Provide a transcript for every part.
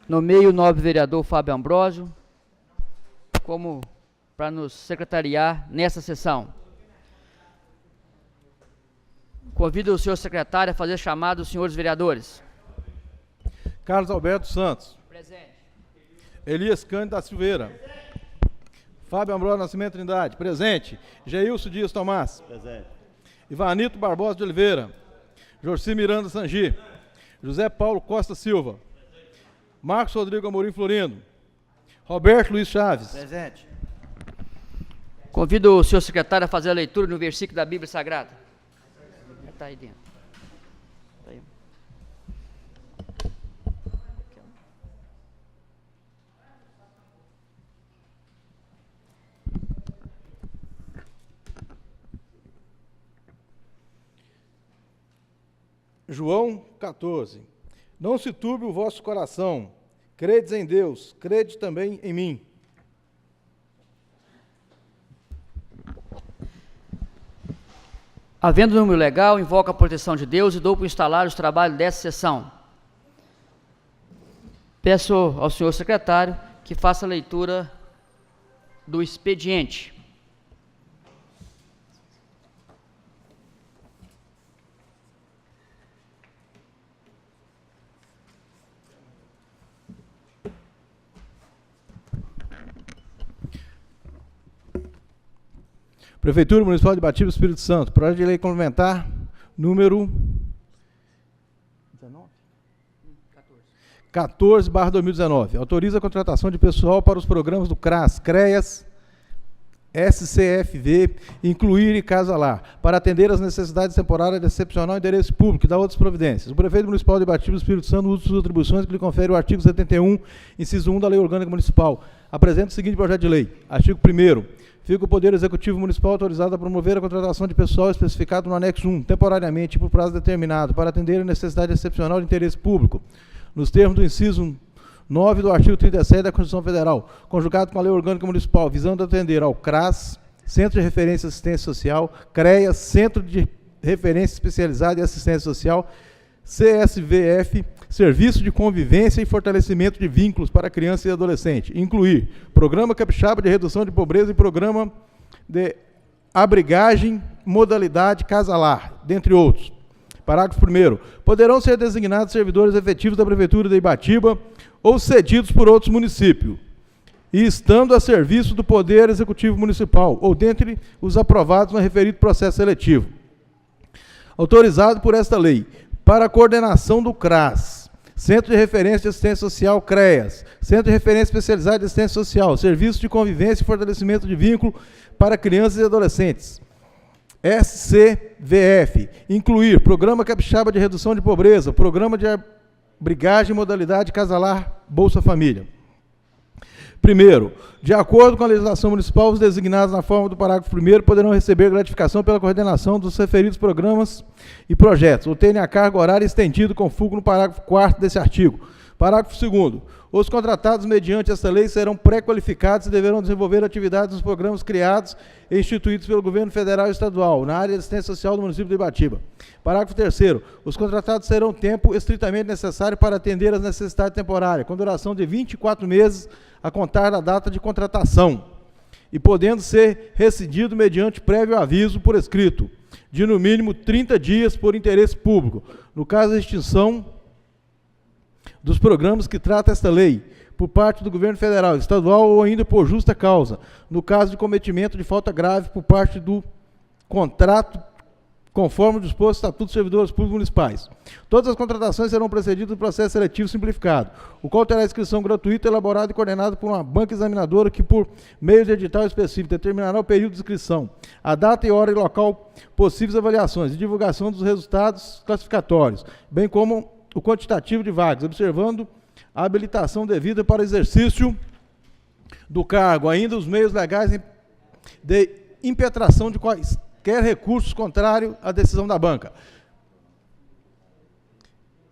Nomeio o nobre vereador Fábio Ambrósio como para nos secretariar nessa sessão. Convido o senhor secretário a fazer chamado dos senhores vereadores. Carlos Alberto Santos. Presente. Elias Cândido da Silveira. Presente. Fábio Ambrósio Nascimento Trindade. Presente. Geilson Dias Tomás. Presente. Ivanito Barbosa de Oliveira. Jorci Miranda Sangi. José Paulo Costa Silva. Marcos Rodrigo Amorim Florindo. Roberto Luiz Chaves. Presente. Convido o senhor secretário a fazer a leitura no versículo da Bíblia Sagrada. Está aí dentro. Tá aí. João 14. Não se turbe o vosso coração. Credes em Deus, crede também em mim. Havendo número legal, invoco a proteção de Deus e dou por instalar os trabalhos dessa sessão. Peço ao senhor secretário que faça a leitura do expediente. Prefeitura Municipal de Ibatiba, Espírito Santo. Projeto de lei complementar número 14/2019. Autoriza a contratação de pessoal para os programas do CRAS, CREAS, SCFV, Incluir e Casa Lar, para atender às necessidades temporárias de excepcional interesse público e da outras providências. O prefeito municipal de Ibatiba, Espírito Santo, usa suas atribuições que lhe confere o artigo 71, inciso 1 da Lei Orgânica Municipal. Apresenta o seguinte projeto de lei. Artigo 1º. Fica o Poder Executivo Municipal autorizado a promover a contratação de pessoal especificado no anexo 1, temporariamente e por prazo determinado, para atender a necessidade excepcional de interesse público, nos termos do inciso 9 do artigo 37 da Constituição Federal, conjugado com a Lei Orgânica Municipal, visando atender ao CRAS, Centro de Referência e Assistência Social, CREAS, Centro de Referência Especializada e Assistência Social, CSVF, Serviço de Convivência e Fortalecimento de Vínculos para Criança e Adolescente, incluir Programa Capixaba de Redução de Pobreza e Programa de Abrigagem, Modalidade Casa Lar, dentre outros. Parágrafo 1º. Poderão ser designados servidores efetivos da Prefeitura de Ibatiba ou cedidos por outros municípios, e estando a serviço do Poder Executivo Municipal, ou dentre os aprovados no referido processo seletivo. Autorizado por esta lei, para a coordenação do CRAS, Centro de Referência de Assistência Social, CREAS, Centro de Referência Especializada de Assistência Social, Serviço de Convivência e Fortalecimento de Vínculo para Crianças e Adolescentes, SCVF, incluir Programa Capixaba de Redução de Pobreza, Programa de Abrigagem, Modalidade Casa Lar, Bolsa Família. Primeiro, de acordo com a legislação municipal, os designados na forma do parágrafo 1º poderão receber gratificação pela coordenação dos referidos programas e projetos, ou terem a carga horária estendida com fulcro no parágrafo 4º desse artigo. Parágrafo 2º. Os contratados mediante esta lei serão pré-qualificados e deverão desenvolver atividades nos programas criados e instituídos pelo governo federal e estadual, na área de assistência social do município de Ibatiba. Parágrafo 3º. Os contratados terão tempo estritamente necessário para atender às necessidades temporárias, com duração de 24 meses a contar da data de contratação, e podendo ser rescindido mediante prévio aviso por escrito, de no mínimo 30 dias por interesse público, no caso da extinção dos programas que trata esta lei, por parte do governo federal, estadual ou ainda por justa causa, no caso de cometimento de falta grave por parte do contrato, conforme o disposto no Estatuto dos Servidores Públicos Municipais. Todas as contratações serão precedidas do processo seletivo simplificado, o qual terá inscrição gratuita, elaborada e coordenada por uma banca examinadora que, por meio de edital específico, determinará o período de inscrição, a data e hora e local possíveis avaliações e divulgação dos resultados classificatórios, bem como o quantitativo de vagas, observando a habilitação devida para exercício do cargo, ainda os meios legais de impetração de quaisquer recursos contrário à decisão da banca.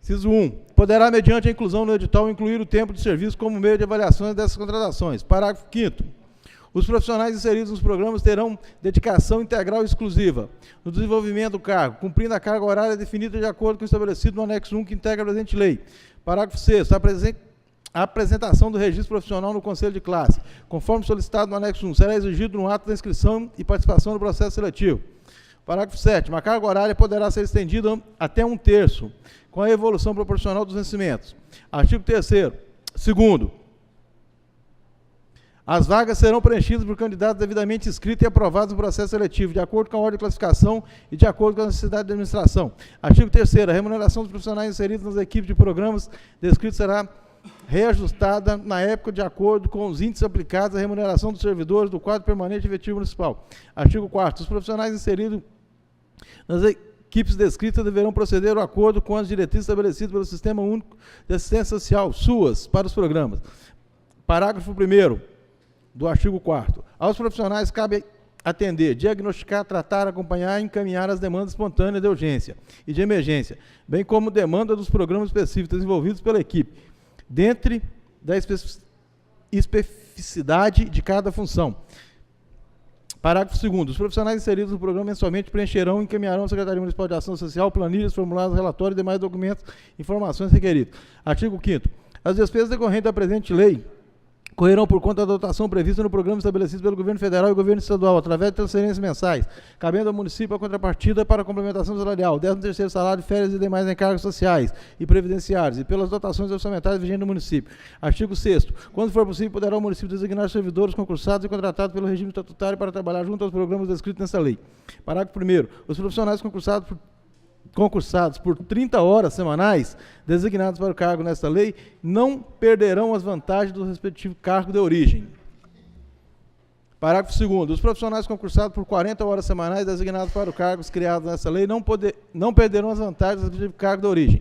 Inciso 1. Poderá, mediante a inclusão no edital, incluir o tempo de serviço como meio de avaliação dessas contratações. Parágrafo 5º. Os profissionais inseridos nos programas terão dedicação integral e exclusiva no desenvolvimento do cargo, cumprindo a carga horária definida de acordo com o estabelecido no anexo 1 que integra a presente lei. Parágrafo 6º. A apresentação do registro profissional no conselho de classe, conforme solicitado no anexo 1, será exigido no ato da inscrição e participação no processo seletivo. Parágrafo 7º. A carga horária poderá ser estendida até 1/3, com a evolução proporcional dos vencimentos. Artigo 3º. Segundo, as vagas serão preenchidas por candidatos devidamente inscritos e aprovados no processo seletivo, de acordo com a ordem de classificação e de acordo com a necessidade da administração. Artigo 3º. A remuneração dos profissionais inseridos nas equipes de programas descritos será reajustada na época de acordo com os índices aplicados à remuneração dos servidores do quadro permanente efetivo municipal. Artigo 4º. Os profissionais inseridos nas equipes descritas deverão proceder de acordo com as diretrizes estabelecidas pelo Sistema Único de Assistência Social, SUAS, para os programas. Parágrafo 1º do artigo 4º. Aos profissionais cabe atender, diagnosticar, tratar, acompanhar e encaminhar as demandas espontâneas de urgência e de emergência, bem como demanda dos programas específicos desenvolvidos pela equipe, dentre da especificidade de cada função. Parágrafo 2º. Os profissionais inseridos no programa mensalmente preencherão e encaminharão à Secretaria Municipal de Ação Social planilhas, formulários, relatórios e demais documentos e informações requeridos. Artigo 5º. As despesas decorrentes da presente lei correrão por conta da dotação prevista no programa estabelecido pelo Governo Federal e Governo Estadual, através de transferências mensais, cabendo ao município a contrapartida para a complementação salarial, 13º salário, férias e demais encargos sociais e previdenciários, e pelas dotações orçamentárias vigentes no município. Artigo 6º. Quando for possível, poderá o município designar servidores concursados e contratados pelo regime estatutário para trabalhar junto aos programas descritos nessa lei. Parágrafo 1º. Os profissionais concursados por 30 horas semanais, designados para o cargo nesta lei, não perderão as vantagens do respectivo cargo de origem. Parágrafo 2º. Os profissionais concursados por 40 horas semanais, designados para os cargos criados nesta lei, não perderão as vantagens do respectivo cargo de origem.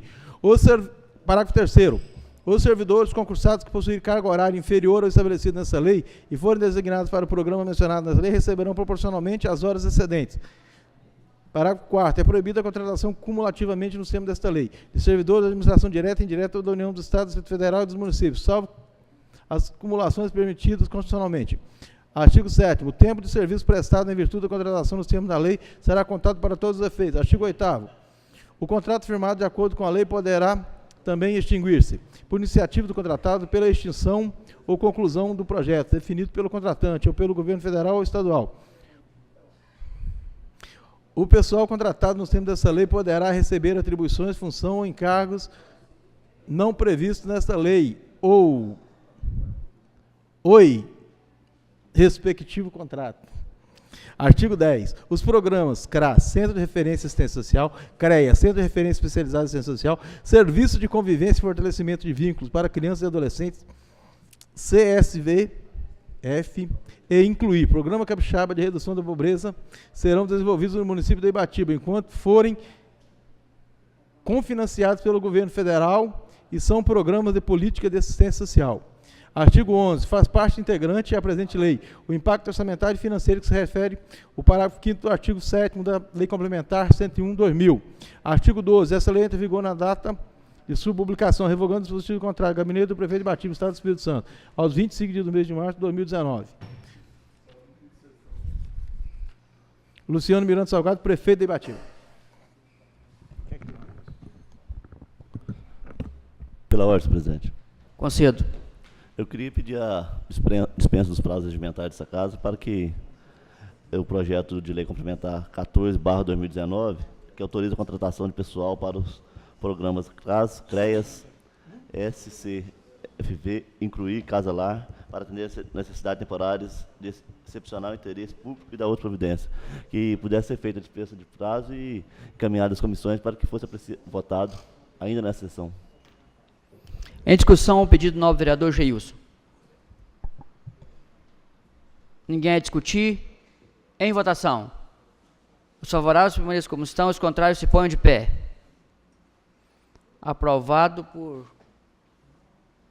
Parágrafo 3º. Os servidores concursados que possuírem carga horária inferior ao estabelecido nessa lei e forem designados para o programa mencionado nessa lei, receberão proporcionalmente as horas excedentes. Parágrafo 4º. É proibida a contratação cumulativamente no termo desta lei de servidores da administração direta e indireta da União dos Estados, Federal e dos municípios, salvo as cumulações permitidas constitucionalmente. Artigo 7º. O tempo de serviço prestado em virtude da contratação nos termos da lei será contado para todos os efeitos. Artigo 8º. O contrato firmado de acordo com a lei poderá também extinguir-se, por iniciativa do contratado, pela extinção ou conclusão do projeto, definido pelo contratante ou pelo governo federal ou estadual. O pessoal contratado nos termos dessa lei poderá receber atribuições, função ou encargos não previstos nesta lei ou respectivo contrato. Artigo 10. Os programas CRAS, Centro de Referência Assistência Social, CREA, Centro de Referência Especializado em Assistência Social, Serviço de Convivência e Fortalecimento de Vínculos para Crianças e Adolescentes, CSVF, e incluir Programa Capixaba de Redução da Pobreza, serão desenvolvidos no município de Ibatiba, enquanto forem confinanciados pelo governo federal e são programas de política de assistência social. Artigo 11. Faz parte integrante da presente lei o impacto orçamentário e financeiro que se refere ao parágrafo 5º do artigo 7º da Lei Complementar 101/2000. Artigo 12. Essa lei entra em vigor na data de sua publicação, revogando o dispositivo contrário. Gabinete do Prefeito de Ibatiba, Estado do Espírito Santo, aos 25 dias do mês de março de 2019. Luciano Miranda Salgado, Prefeito de Ibatiba. Pela ordem, presidente. Concedo. Eu queria pedir a dispensa dos prazos regimentais dessa casa para que o projeto de lei complementar 14/2019, que autoriza a contratação de pessoal para os programas CRAS, CREAS, SCFV, incluir Casa Lar, para atender necessidades temporárias de excepcional interesse público e da outra providência, que pudesse ser feita a dispensa de prazo e encaminhada às comissões para que fosse votado ainda nessa sessão. Em discussão, o pedido do novo vereador Geilson. Ninguém a discutir. Em votação. Os favoráveis permaneçam como estão, os contrários se ponham de pé. Aprovado por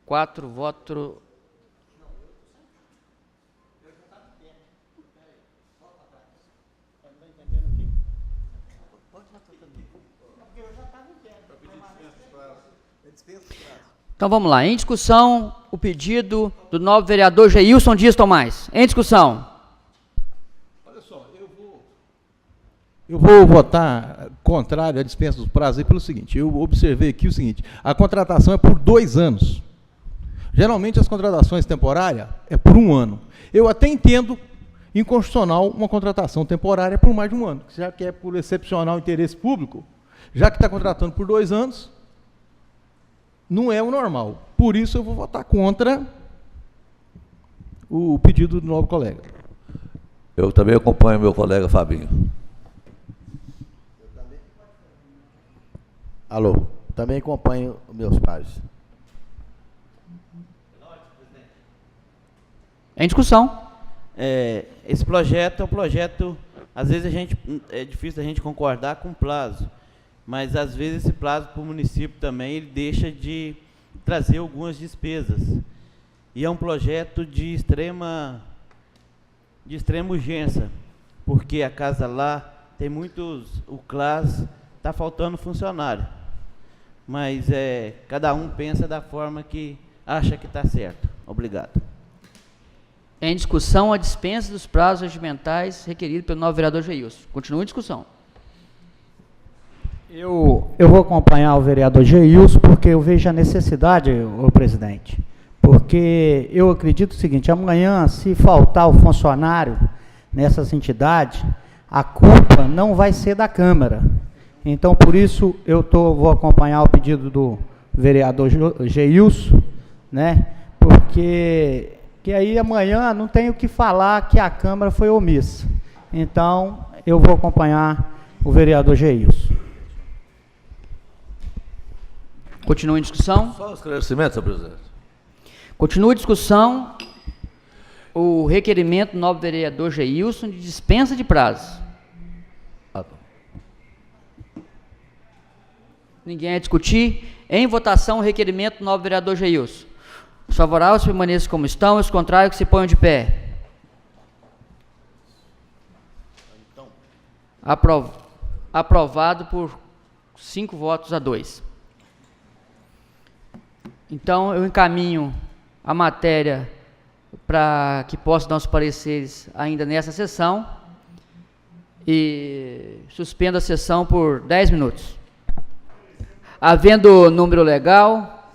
4 votos. Então vamos lá. Em discussão, o pedido do novo vereador Geilson Dias Tomás. Em discussão. Olha só, eu vou votar contrário à dispensa dos prazos aí pelo seguinte. Eu observei aqui o seguinte: a contratação é por 2 anos. Geralmente as contratações temporárias é por 1 ano. Eu até entendo inconstitucional uma contratação temporária por mais de 1 ano, já que é por excepcional interesse público, já que está contratando por 2 anos, não é o normal. Por isso eu vou votar contra o pedido do novo colega. Eu também acompanho meu colega Fabinho. Alô, também acompanho meus pares. Em discussão. Esse projeto é um projeto, às vezes é difícil a gente concordar com o prazo, mas às vezes esse prazo para o município também ele deixa de trazer algumas despesas. E é um projeto de extrema urgência, porque a casa lá tem o CLAS está faltando funcionário, mas cada um pensa da forma que acha que está certo. Obrigado. Em discussão, a dispensa dos prazos regimentais requerido pelo novo vereador Geilson. Continua em discussão. Eu vou acompanhar o vereador Geilson, porque eu vejo a necessidade, ô presidente, porque eu acredito o seguinte: amanhã, se faltar o funcionário nessas entidades, a culpa não vai ser da Câmara. Então, por isso, vou acompanhar o pedido do vereador Geilson, né? Porque aí amanhã não tem o que falar que a Câmara foi omissa. Então, eu vou acompanhar o vereador Geilson. Continua em discussão. Só um esclarecimento, senhor presidente. Continua em discussão o requerimento do novo vereador Geilson de dispensa de prazo. Ninguém vai discutir. Em votação, o requerimento do novo vereador Geilson. Os favoráveis permaneçam como estão, os contrários que se ponham de pé. Aprovado por 5 votos a 2. Então, eu encaminho a matéria para que possa dar os pareceres ainda nessa sessão e suspendo a sessão por 10 minutos. Havendo número legal,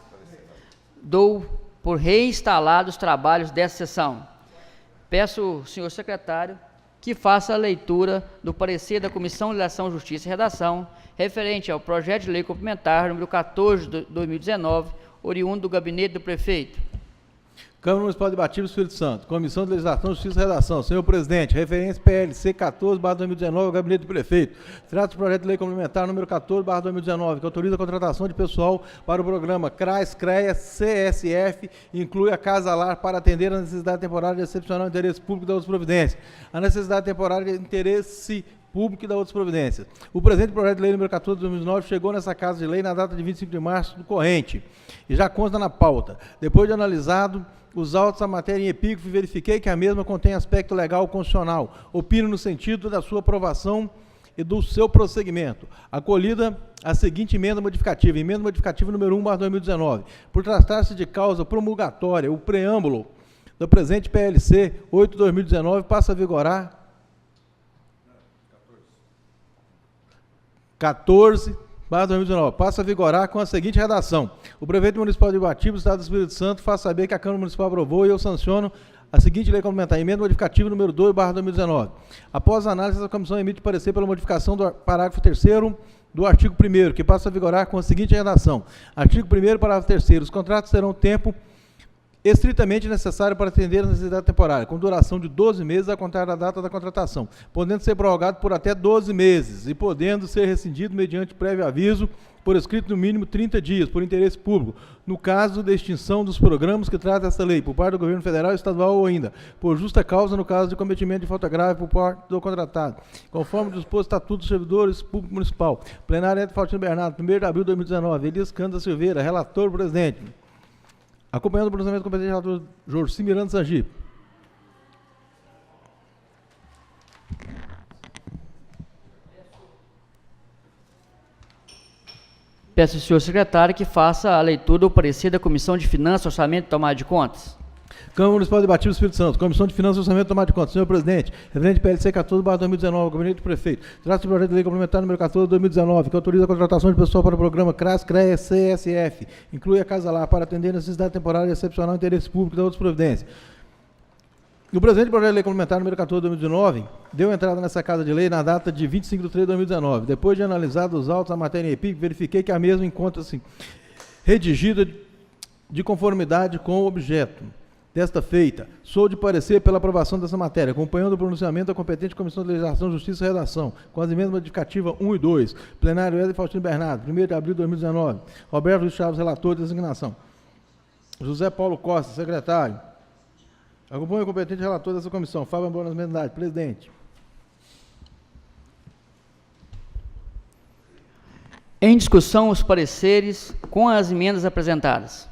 dou por reinstalado os trabalhos dessa sessão. Peço ao senhor secretário que faça a leitura do parecer da Comissão de Legislação, Justiça e Redação referente ao projeto de lei complementar número 14 de 2019, oriundo do gabinete do prefeito. Câmara Municipal de Ibatiba, Espírito Santo. Comissão de Legislação, Justiça e Redação. Senhor presidente, referência PLC 14/2019, Gabinete do Prefeito. Trata do projeto de lei complementar número 14/2019, que autoriza a contratação de pessoal para o programa CRAS, CREA, CSF, inclui a Casa Lar para atender a necessidade temporária de excepcional interesse público da outra providência. A necessidade temporária de interesse público e da outras providências. O presente projeto de lei número 14 de 2019 chegou nessa Casa de Lei na data de 25 de março do corrente e já consta na pauta. Depois de analisado os autos da matéria em epígrafe, verifiquei que a mesma contém aspecto legal constitucional. Opino no sentido da sua aprovação e do seu prosseguimento. Acolhida a seguinte emenda modificativa número 1/2019. Por tratar-se de causa promulgatória, o preâmbulo do presente PLC 8/2019 passa a vigorar 14/2019, passa a vigorar com a seguinte redação: o prefeito municipal de Ibatiba, Estado do Espírito Santo, faz saber que a Câmara Municipal aprovou e eu sanciono a seguinte lei complementar, emenda modificativa número 2/2019. Após a análise, a comissão emite parecer pela modificação do parágrafo 3º do artigo 1º, que passa a vigorar com a seguinte redação: artigo 1º, parágrafo 3º, os contratos terão tempo estritamente necessário para atender a necessidade temporária, com duração de 12 meses a contar da data da contratação, podendo ser prorrogado por até 12 meses e podendo ser rescindido mediante prévio aviso por escrito no mínimo 30 dias, por interesse público, no caso de extinção dos programas que trata esta lei, por parte do governo federal, estadual ou ainda, por justa causa no caso de cometimento de falta grave por parte do contratado, conforme disposto o Estatuto dos Servidores Públicos Municipal. Plenária de Faustino Bernardo, 1º de abril de 2019, Elias Cândida Silveira, relator, presidente. Acompanhando o pronunciamento competente do relator Jorci Miranda Sangi. Peço ao senhor secretário que faça a leitura do parecer da Comissão de Finanças, Orçamento e Tomada de Contas. Câmara Municipal debativa do Espírito Santo. Comissão de Finanças e Orçamento tomar de conta. Senhor presidente, referente PLC 14/2019, Gabinete do Prefeito. Trata-se do projeto de lei complementar número 14/2019, que autoriza a contratação de pessoal para o programa CRAS, CREA, CSF. Inclui a Casa Lar para atender necessidade temporária e excepcional interesse público da outras providências. O presente projeto de lei complementar número 14/2019 deu entrada nessa Casa de Lei na data de 25/3/2019. Depois de analisados os autos da matéria em EPIC, verifiquei que a mesma encontra-se redigida de conformidade com o objeto desta feita. Sou de parecer pela aprovação dessa matéria, acompanhando o pronunciamento da competente Comissão de Legislação, Justiça e Redação, com as emendas modificativas 1 e 2. Plenário Wesley Faustino Bernardo, 1º de abril de 2019. Roberto Luiz Chaves, relator de designação. José Paulo Costa, secretário. Acompanho o competente relator dessa comissão, Fábio Bonas Mendade, presidente. Em discussão, os pareceres com as emendas apresentadas.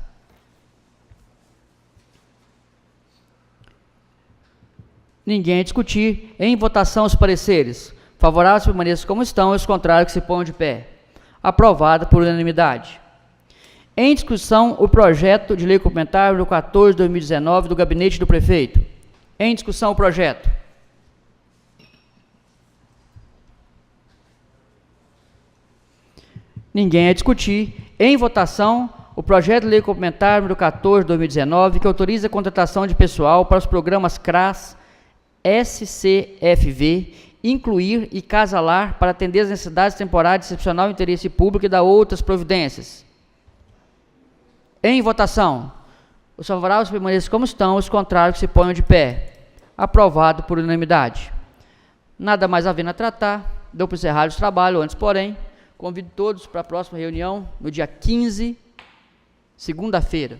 Ninguém a discutir. Em votação, os pareceres. Favoráveis permaneçam como estão, e os contrários que se ponham de pé. Aprovado por unanimidade. Em discussão, o projeto de lei complementar número 14/2019 do Gabinete do Prefeito. Em discussão, o projeto. Ninguém a discutir. Em votação, o projeto de lei complementar número 14/2019, que autoriza a contratação de pessoal para os programas CRAS, SCFV, Incluir e Casa Lar para atender as necessidades temporárias de excepcional interesse público e da outras providências. Em votação, os favoráveis permaneçam como estão, os contrários que se ponham de pé. Aprovado por unanimidade. Nada mais havendo a tratar, dou por encerrado os trabalhos. Antes, porém, convido todos para a próxima reunião, no dia 15, segunda-feira.